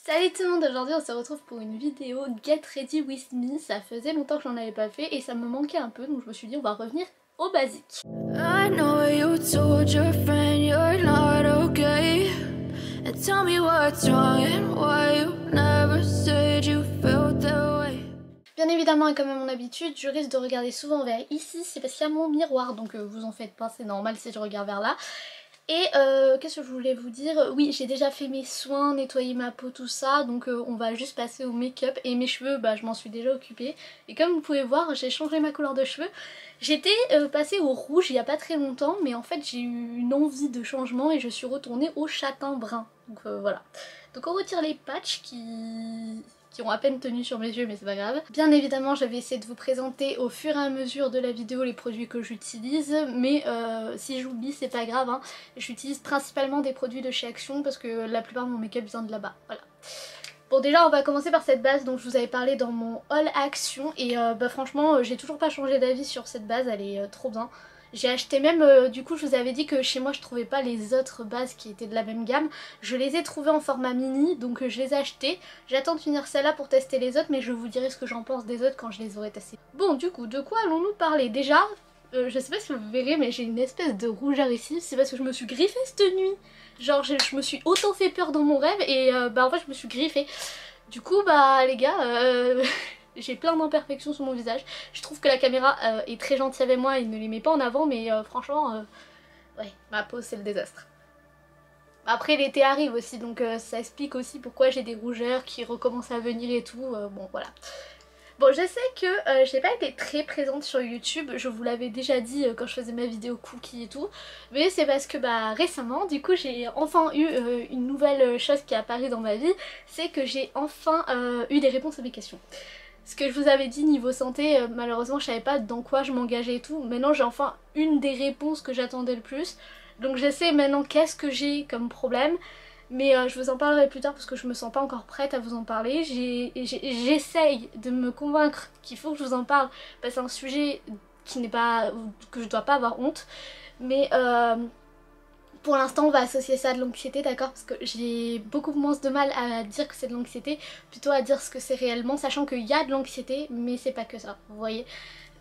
Salut tout le monde, aujourd'hui on se retrouve pour une vidéo Get Ready With Me. Ça faisait longtemps que j'en avais pas fait et ça me manquait un peu, donc je me suis dit on va revenir au basique. I know you told your friend you're not okay. And tell me what's wrong and why you never said you felt that way. Bien évidemment, et comme à mon habitude, je risque de regarder souvent vers ici, c'est parce qu'il y a mon miroir, donc vous en faites pas, c'est normal si je regarde vers là. Et qu'est-ce que je voulais vous dire? Oui, j'ai déjà fait mes soins, nettoyé ma peau, tout ça, donc on va juste passer au make-up. Et mes cheveux, bah je m'en suis déjà occupée. Et comme vous pouvez voir, j'ai changé ma couleur de cheveux. J'étais passée au rouge il y a pas très longtemps, mais en fait j'ai eu une envie de changement et je suis retournée au châtain brun. Donc voilà. Donc on retire les patchs qui ont à peine tenu sur mes yeux, mais c'est pas grave. Bien évidemment, je vais essayer de vous présenter au fur et à mesure de la vidéo les produits que j'utilise, mais si j'oublie, c'est pas grave, hein. J'utilise principalement des produits de chez Action parce que la plupart de mon make-up vient de là-bas, voilà. Bon, déjà on va commencer par cette base dont je vous avais parlé dans mon haul Action et bah franchement j'ai toujours pas changé d'avis sur cette base, elle est trop bien. J'ai acheté même, du coup je vous avais dit que chez moi je trouvais pas les autres bases qui étaient de la même gamme. Je les ai trouvées en format mini, donc je les ai achetées. J'attends de finir celle-là pour tester les autres, mais je vous dirai ce que j'en pense des autres quand je les aurai testées. Bon, du coup, de quoi allons-nous parler? Déjà, je sais pas si vous verrez, mais j'ai une espèce de rougeur ici. C'est parce que je me suis griffée cette nuit. Genre je me suis autant fait peur dans mon rêve et bah en fait je me suis griffée. Du coup bah les gars... J'ai plein d'imperfections sur mon visage. Je trouve que la caméra est très gentille avec moi et ne les met pas en avant, mais franchement, ouais, ma peau c'est le désastre. Après l'été arrive aussi, donc ça explique aussi pourquoi j'ai des rougeurs qui recommencent à venir et tout, bon voilà. Bon, je sais que j'ai pas été très présente sur YouTube, je vous l'avais déjà dit quand je faisais ma vidéo cookie et tout, mais c'est parce que bah récemment, du coup j'ai enfin eu une nouvelle chose qui est apparue dans ma vie, c'est que j'ai enfin eu des réponses à mes questions. Ce que je vous avais dit niveau santé, malheureusement je savais pas dans quoi je m'engageais et tout. Maintenant j'ai enfin une des réponses que j'attendais le plus. Donc je sais maintenant qu'est-ce que j'ai comme problème. Mais je vous en parlerai plus tard parce que je me sens pas encore prête à vous en parler. J'essaye de me convaincre qu'il faut que je vous en parle. Parce que c'est un sujet qui n'est pas, que je dois pas avoir honte. Mais pour l'instant on va associer ça à de l'anxiété, d'accord, parce que j'ai beaucoup moins de mal à dire que c'est de l'anxiété, plutôt à dire ce que c'est réellement, sachant qu'il y a de l'anxiété, mais c'est pas que ça, vous voyez.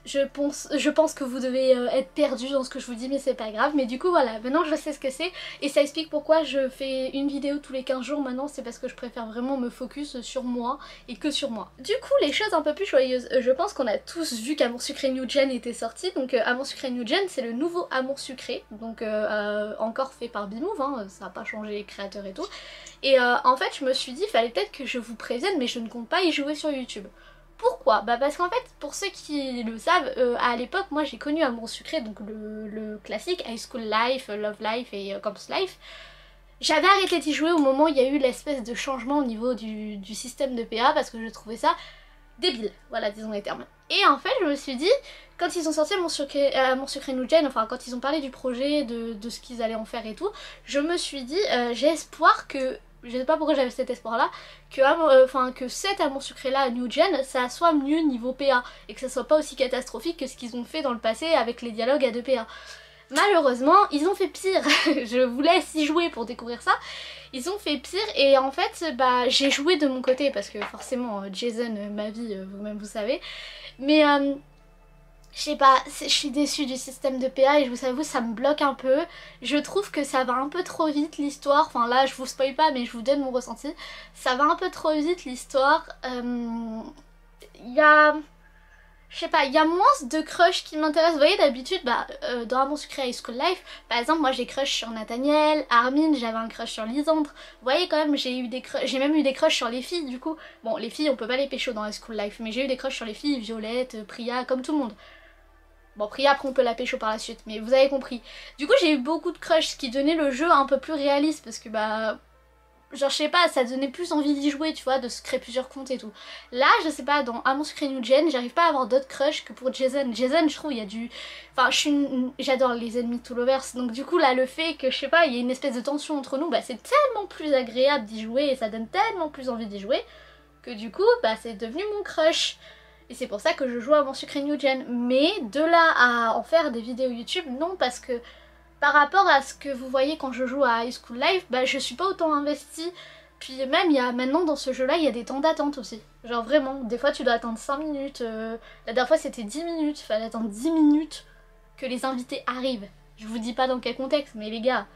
Je pense que vous devez être perdu dans ce que je vous dis, mais c'est pas grave. Mais du coup voilà, maintenant je sais ce que c'est et ça explique pourquoi je fais une vidéo tous les 15 jours maintenant. C'est parce que je préfère vraiment me focus sur moi et que sur moi. Du coup les choses un peu plus joyeuses, je pense qu'on a tous vu qu'Amour Sucré New Gen était sorti. Donc Amour Sucré New Gen c'est le nouveau Amour Sucré, donc encore fait par Bimove, hein, ça n'a pas changé les créateurs et tout. Et en fait je me suis dit, il fallait peut-être que je vous prévienne, mais je ne compte pas y jouer sur YouTube. Pourquoi? Bah parce qu'en fait, pour ceux qui le savent, à l'époque, moi j'ai connu Amour Sucré, donc le classique, High School Life, Love Life et Campus Life. J'avais arrêté d'y jouer au moment où il y a eu l'espèce de changement au niveau du système de PA parce que je trouvais ça débile, voilà, disons les termes. Et en fait, je me suis dit, quand ils ont sorti Amour Sucré New Gen, enfin quand ils ont parlé du projet, de ce qu'ils allaient en faire et tout, je me suis dit, j'ai espoir que... Je sais pas pourquoi j'avais cet espoir là, que cet Amour Sucré là à New Gen, ça soit mieux niveau PA et que ça soit pas aussi catastrophique que ce qu'ils ont fait dans le passé avec les dialogues à 2 PA. Malheureusement, ils ont fait pire. Je vous laisse y jouer pour découvrir ça. Ils ont fait pire et en fait, bah j'ai joué de mon côté parce que forcément Jason, ma vie, vous-même vous savez. Mais je sais pas, je suis déçue du système de PA et je vous avoue ça me bloque un peu. Je trouve que ça va un peu trop vite l'histoire, enfin là je vous spoil pas mais je vous donne mon ressenti. Ça va un peu trop vite l'histoire, y a... Je sais pas, il y a moins de crush qui m'intéressent. Vous voyez d'habitude, bah, dans Amour Sucré High School Life, par exemple moi j'ai crush sur Nathaniel, Armin, j'avais un crush sur Lisandre. Vous voyez quand même, j'ai même eu des crushs sur les filles du coup. Bon les filles on peut pas les pécho dans High School Life, mais j'ai eu des crushs sur les filles, Violette, Priya, comme tout le monde. Bon, Priya après on peut la pécho par la suite, mais vous avez compris. Du coup j'ai eu beaucoup de crushs, ce qui donnait le jeu un peu plus réaliste parce que bah... Genre je sais pas, ça donnait plus envie d'y jouer, tu vois, de se créer plusieurs comptes et tout. Là, je sais pas, dans Amour Sucré New Gen, j'arrive pas à avoir d'autres crushs que pour Jason. Jason, je trouve, il y a du... Enfin, j'adore les ennemis to lovers, donc du coup là, le fait que, je sais pas, il y ait une espèce de tension entre nous, bah c'est tellement plus agréable d'y jouer et ça donne tellement plus envie d'y jouer que du coup, bah c'est devenu mon crush. Et c'est pour ça que je joue à Amour Sucré New Gen. Mais de là à en faire des vidéos YouTube, non, parce que par rapport à ce que vous voyez quand je joue à High School Life, bah je suis pas autant investie Puis même, il y a maintenant dans ce jeu-là, il y a des temps d'attente aussi. Genre vraiment, des fois tu dois attendre 5 minutes. La dernière fois c'était 10 minutes, il fallait attendre 10 minutes que les invités arrivent. Je vous dis pas dans quel contexte, mais les gars...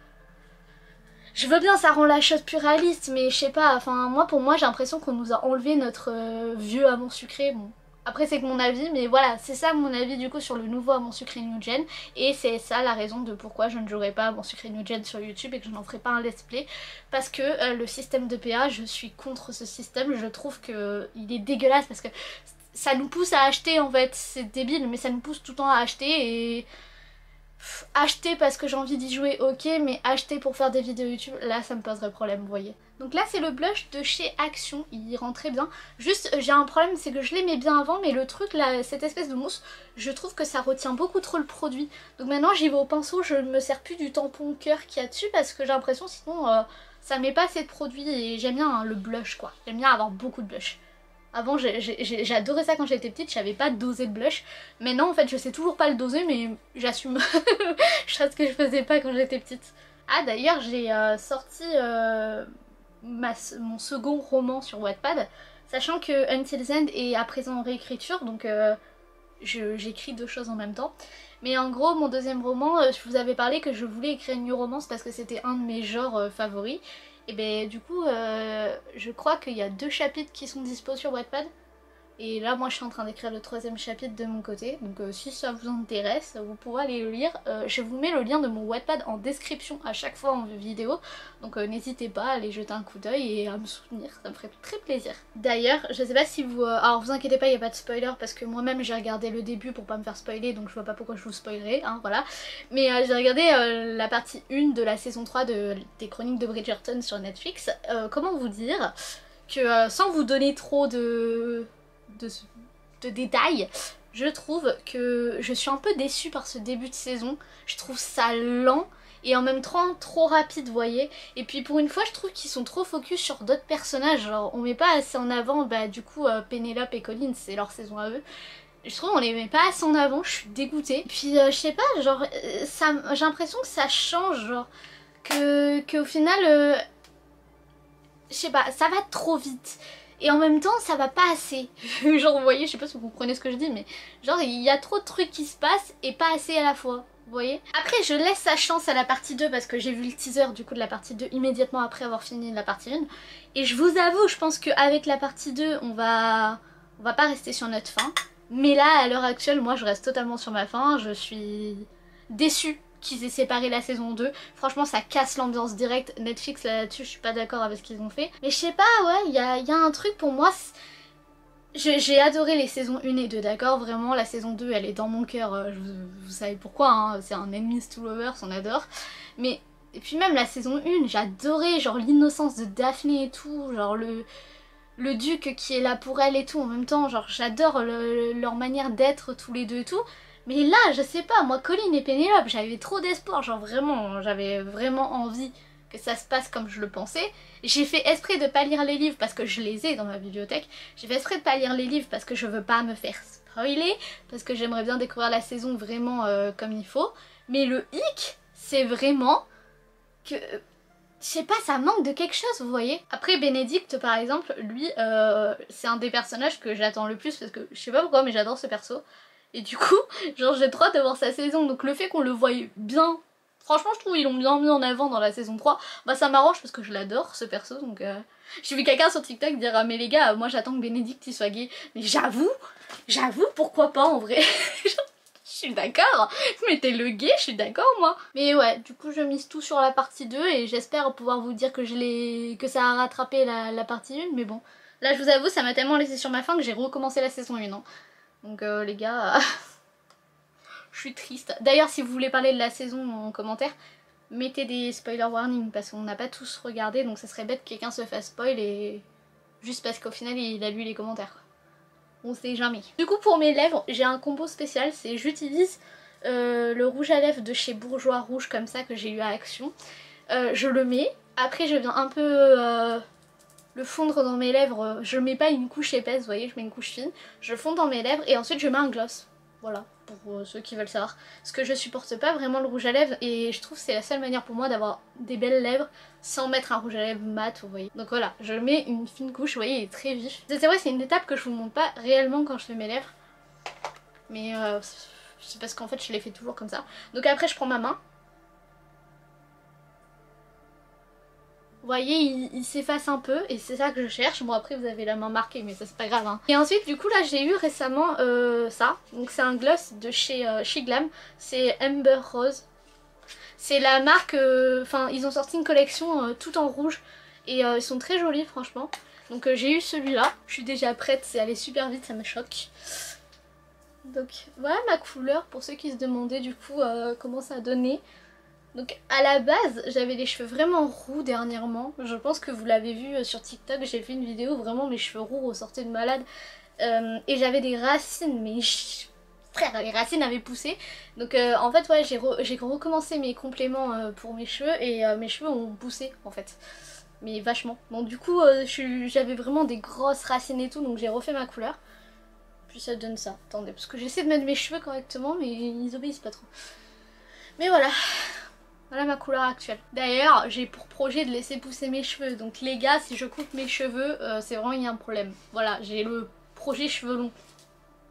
Je veux bien, ça rend la chose plus réaliste, mais je sais pas, enfin moi pour moi j'ai l'impression qu'on nous a enlevé notre vieux amour sucré. Bon, après c'est que mon avis, mais voilà, c'est ça mon avis du coup sur le nouveau amour sucré New Gen. Et c'est ça la raison de pourquoi je ne jouerai pas amour sucré New Gen sur YouTube et que je n'en ferai pas un let's play. Parce que le système de PA, je suis contre ce système, je trouve que il est dégueulasse parce que ça nous pousse à acheter en fait, c'est débile, mais ça nous pousse tout le temps à acheter et... Acheter parce que j'ai envie d'y jouer, ok, mais acheter pour faire des vidéos YouTube, là ça me poserait problème, vous voyez. Donc là c'est le blush de chez Action, il rend très bien. Juste j'ai un problème, c'est que je l'aimais bien avant, mais le truc là, cette espèce de mousse, je trouve que ça retient beaucoup trop le produit. Donc maintenant j'y vais au pinceau, je ne me sers plus du tampon cœur qu'il y a dessus parce que j'ai l'impression sinon ça met pas assez de produit et j'aime bien le blush quoi. J'aime bien avoir beaucoup de blush. Avant j'adorais ça quand j'étais petite, je savais pas doser le blush. Maintenant en fait je sais toujours pas le doser mais j'assume. Je sais ce que je faisais pas quand j'étais petite. Ah d'ailleurs j'ai sorti mon second roman sur Wattpad, sachant que Until the End est à présent en réécriture, donc j'écris deux choses en même temps. Mais en gros mon deuxième roman, je vous avais parlé que je voulais écrire une new romance parce que c'était un de mes genres favoris. Et ben du coup je crois qu'il y a 2 chapitres qui sont dispo sur Wattpad. Et là moi je suis en train d'écrire le 3e chapitre de mon côté. Donc si ça vous intéresse, vous pourrez aller le lire. Je vous mets le lien de mon Wattpad en description à chaque fois en vidéo. Donc n'hésitez pas à aller jeter un coup d'œil et à me soutenir, ça me ferait très plaisir. D'ailleurs, je sais pas si vous... alors vous inquiétez pas, il n'y a pas de spoiler parce que moi-même j'ai regardé le début pour pas me faire spoiler. Donc je vois pas pourquoi je vous spoilerai, hein, voilà. Mais j'ai regardé la partie 1 de la saison 3 des Chroniques de Bridgerton sur Netflix. Comment vous dire que sans vous donner trop de détails, je trouve que je suis un peu déçue par ce début de saison. Je trouve ça lent et en même temps trop rapide, vous voyez. Et puis pour une fois je trouve qu'ils sont trop focus sur d'autres personnages, genre on met pas assez en avant bah du coup Pénélope et Colin, c'est leur saison à eux. Je trouve on les met pas assez en avant, je suis dégoûtée. Puis je sais pas, genre j'ai l'impression que ça change, genre qu'au final je sais pas, ça va trop vite. Et en même temps ça va pas assez. Genre vous voyez, je sais pas si vous comprenez ce que je dis, mais genre il y a trop de trucs qui se passent et pas assez à la fois, vous voyez. Après je laisse sa chance à la partie 2 parce que j'ai vu le teaser du coup de la partie 2 immédiatement après avoir fini la partie 1. Et je vous avoue, je pense qu'avec la partie 2 on va pas rester sur notre fin. Mais là à l'heure actuelle moi je reste totalement sur ma fin, je suis déçue qu'ils aient séparé la saison 2. Franchement ça casse l'ambiance directe. Netflix là-dessus je suis pas d'accord avec ce qu'ils ont fait. Mais je sais pas, ouais, il y a un truc pour moi. J'ai adoré les saisons 1 et 2, d'accord. Vraiment la saison 2 elle est dans mon cœur. Vous savez pourquoi, hein, c'est un enemies to lovers, on adore. Mais et puis même la saison 1 j'adorais genre l'innocence de Daphné et tout. Genre le duc qui est là pour elle et tout en même temps. Genre j'adore leur manière d'être tous les deux et tout. Mais là, je sais pas, moi, Colin et Pénélope, j'avais trop d'espoir, genre vraiment, j'avais vraiment envie que ça se passe comme je le pensais. J'ai fait exprès de pas lire les livres parce que je les ai dans ma bibliothèque. J'ai fait exprès de pas lire les livres parce que je veux pas me faire spoiler, parce que j'aimerais bien découvrir la saison vraiment comme il faut. Mais le hic, c'est vraiment que... je sais pas, ça manque de quelque chose, vous voyez. Après Bénédicte par exemple, lui, c'est un des personnages que j'attends le plus parce que je sais pas pourquoi mais j'adore ce perso. Et du coup, genre j'ai trop hâte de voir sa saison, donc le fait qu'on le voie bien, franchement je trouve qu'ils l'ont bien mis en avant dans la saison 3, bah ça m'arrange parce que je l'adore ce perso, donc j'ai vu quelqu'un sur TikTok dire ah mais les gars, moi j'attends que Bénédicte il soit gay, mais j'avoue, pourquoi pas en vrai. Je suis d'accord, mettez-le gay, je suis d'accord moi. Mais ouais, du coup je mise tout sur la partie 2 et j'espère pouvoir vous dire que ça a rattrapé la partie 1, mais bon. Là je vous avoue, ça m'a tellement laissé sur ma faim que j'ai recommencé la saison 1, hein. Donc les gars, je suis triste. D'ailleurs si vous voulez parler de la saison en commentaire, mettez des spoiler warnings parce qu'on n'a pas tous regardé, donc ça serait bête que quelqu'un se fasse spoil et juste parce qu'au final il a lu les commentaires. On sait jamais. Du coup pour mes lèvres, j'ai un combo spécial, c'est j'utilise le rouge à lèvres de chez Bourjois Rouge comme ça que j'ai eu à Action. Je le mets, après je viens un peu... le fondre dans mes lèvres, je mets pas une couche épaisse, vous voyez, je mets une couche fine, je fonds dans mes lèvres et ensuite je mets un gloss. Voilà, pour ceux qui veulent savoir. Parce que je supporte pas vraiment le rouge à lèvres et je trouve que c'est la seule manière pour moi d'avoir des belles lèvres sans mettre un rouge à lèvres mat, vous voyez. Donc voilà, je mets une fine couche, vous voyez, il est très vif. C'est vrai, c'est une étape que je vous montre pas réellement quand je fais mes lèvres. Mais c'est parce qu'en fait je les fais toujours comme ça. Donc après je prends ma main. Vous voyez, il s'efface un peu et c'est ça que je cherche. Bon après vous avez la main marquée mais ça c'est pas grave hein. Et ensuite du coup là j'ai eu récemment ça. Donc c'est un gloss de chez Glam. C'est Amber Rose. C'est la marque, enfin ils ont sorti une collection tout en rouge. Et ils sont très jolis franchement. Donc j'ai eu celui-là. Je suis déjà prête, c'est allé super vite, ça me choque. Donc voilà ma couleur pour ceux qui se demandaient du coup comment ça donnait. Donc à la base j'avais les cheveux vraiment roux dernièrement, je pense que vous l'avez vu sur TikTok, j'ai fait une vidéo vraiment mes cheveux roux ressortaient de malade et j'avais des racines mais frère les racines avaient poussé donc en fait ouais j'ai recommencé mes compléments pour mes cheveux et mes cheveux ont poussé en fait mais vachement. Donc du coup j'avais vraiment des grosses racines et tout donc j'ai refait ma couleur puis ça donne ça. Attendez parce que j'essaie de mettre mes cheveux correctement mais ils obéissent pas trop. Mais voilà. Voilà ma couleur actuelle. D'ailleurs, j'ai pour projet de laisser pousser mes cheveux. Donc les gars, si je coupe mes cheveux, c'est vraiment il y a un problème. Voilà, j'ai le projet cheveux longs.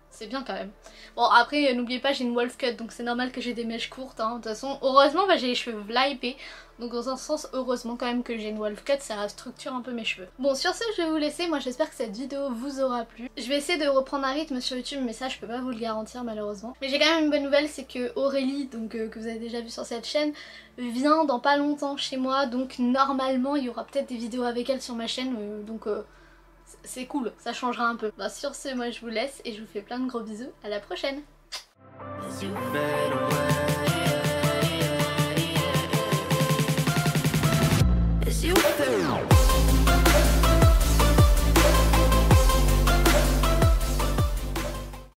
C'est bien quand même. Bon après, n'oubliez pas, j'ai une wolf cut, donc c'est normal que j'ai des mèches courtes. Hein. De toute façon, heureusement, j'ai les cheveux v'là épais. Donc dans un sens, heureusement quand même que j'ai une wolf cut, ça structure un peu mes cheveux. Bon, sur ce, je vais vous laisser. Moi, j'espère que cette vidéo vous aura plu. Je vais essayer de reprendre un rythme sur YouTube, mais ça, je peux pas vous le garantir malheureusement. Mais j'ai quand même une bonne nouvelle, c'est que Aurélie, donc que vous avez déjà vu sur cette chaîne, vient dans pas longtemps chez moi. Donc normalement, il y aura peut-être des vidéos avec elle sur ma chaîne. C'est cool, ça changera un peu. Bah, sur ce, moi je vous laisse et je vous fais plein de gros bisous. À la prochaine. As you